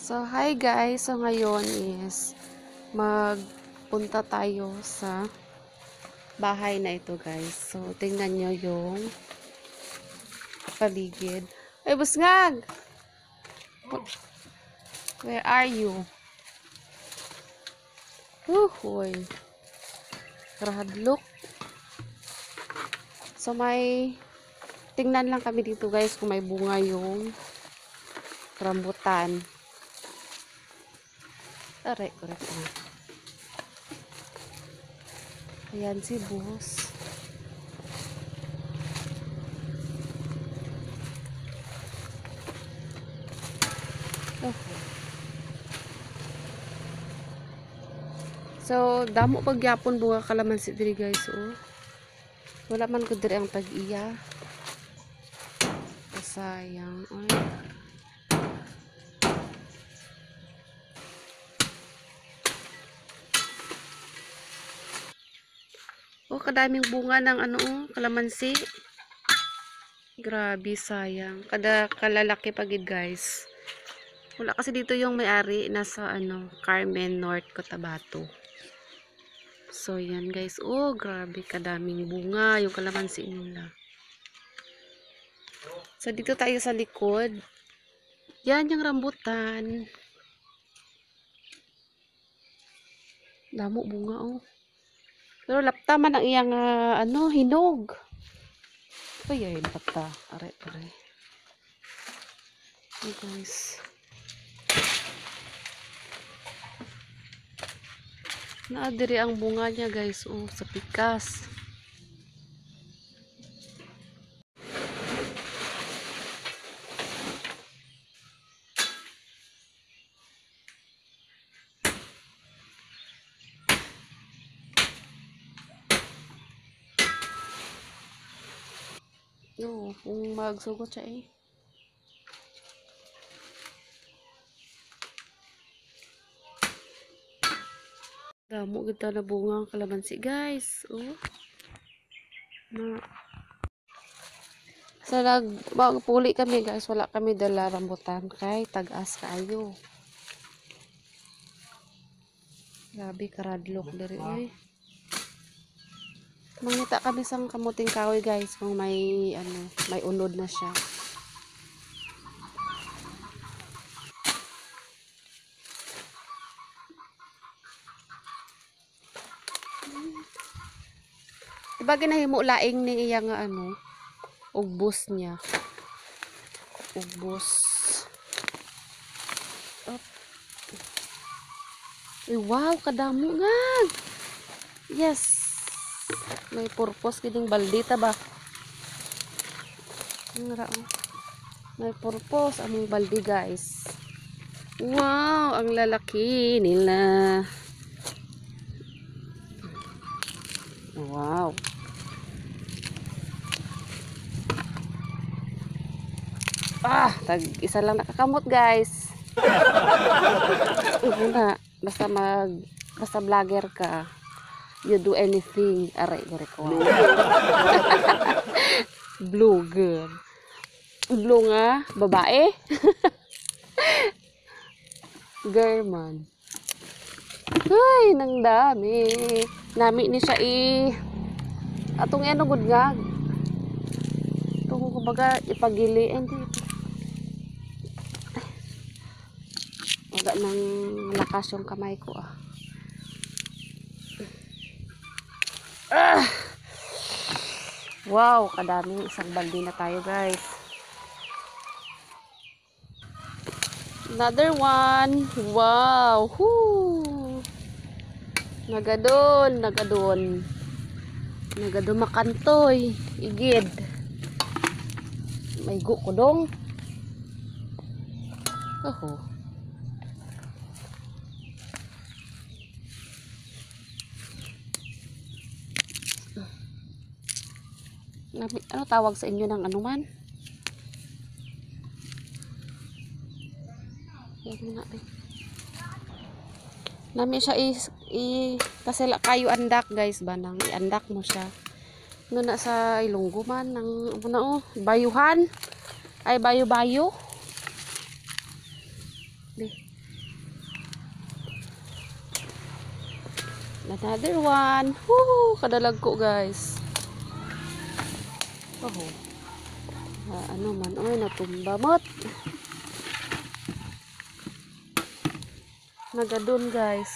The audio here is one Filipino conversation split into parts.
So, hi guys. So, ngayon is magpunta tayo sa bahay na ito guys. So, tingnan nyo yung paligid. Ay, busngag! Where are you? Uy. Radlock. So, tingnan lang kami dito guys kung may bunga yung rambutan. Aray, correct na. Ayan si boss. So, damo pagyapon bunga kalamansi diri guys, oh. Wala man ko diri ang tag-iya. Sayang, ay. Oh, kadaming bunga ng kalamansi. Grabe, sayang. Kalalaki pagid guys. Wala kasi dito yung may-ari nasa Carmen North Cotabato. So, yan guys. Oh, grabe kadaming bunga yung kalamansi nila. So, dito tayo sa likod. Yan yung rambutan. Damo bunga, oh. Pero lapta man ang iyang hinog. Ay, lapta. Are. Hey guys. Naadiri ang bunga niya guys, oh, sa pikas. No, kung magsugot siya eh. Damo kita na bunga ang kalamansi guys, oh. So magpuli kami guys, wala kami dala rambutan kay tag-as kaayo. Grabe karadlok diri oy. Mangita kami sang kamuting kahoy guys kung may may unod na siya. Diba ginahimo laing ni iya nga ugbos niya. Ugbos. Up. Ay, wow, kadamo nga. Yes. May purpose giding baldi ta ba? May purpose among baldi guys. Wow, ang lalaki nila. Wow. Isa lang nakakamot guys. Basta vlogger ka. You do anything. Aray, ko. Vlogger. Blue nga, babae. Girl man. Ay, nang dami. Nami ni siya atong gud nga. Kung kumbaga ipagiliin dito. Wala nang lakas yung kamay ko Wow, kadaming isang baldi na tayo guys. Another one. Wow. Whoo. Nagadon makantoy. Igid. May gukudong. Ano tawag sa inyo ng anuman? Nami siya kasi kayo andak guys ba nang iandak mo siya. Na sa Ilonggo man ng bayuhan ay bayo-bayo. Another one. Woo! Kadalag ko, guys. Oh. Ano man, oy, natumba mot. Nagadun, guys.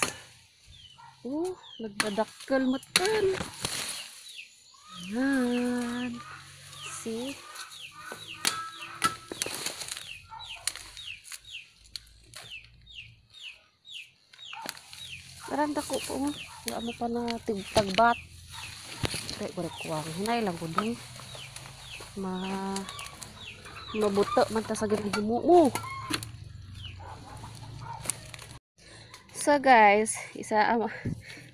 Nagdadakkel mot kan. Yan. See? Karanda ko po. Wala mo pa na tigtagbat. Kaya ko kuwang. Hinay lang ko dun. Mabuto man ta sa ganang himuo. So guys,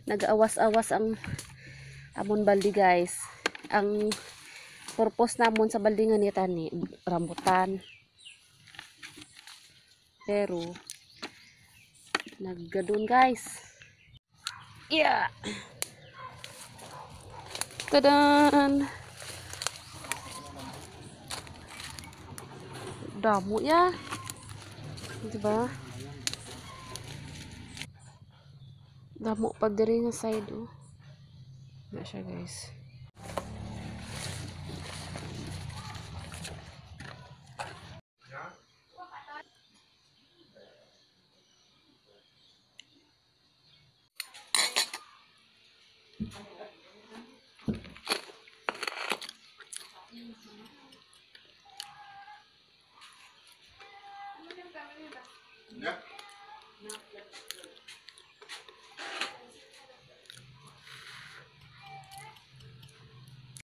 nag-awas-awas ang amon baldi guys. Ang purpose namon sa baldi nga ni tani rambutan. Pero naggadun guys. Yeah. Tadan. Damo ya. Diba? Damo pa diri nga side oh. Na siya guys. Yeah.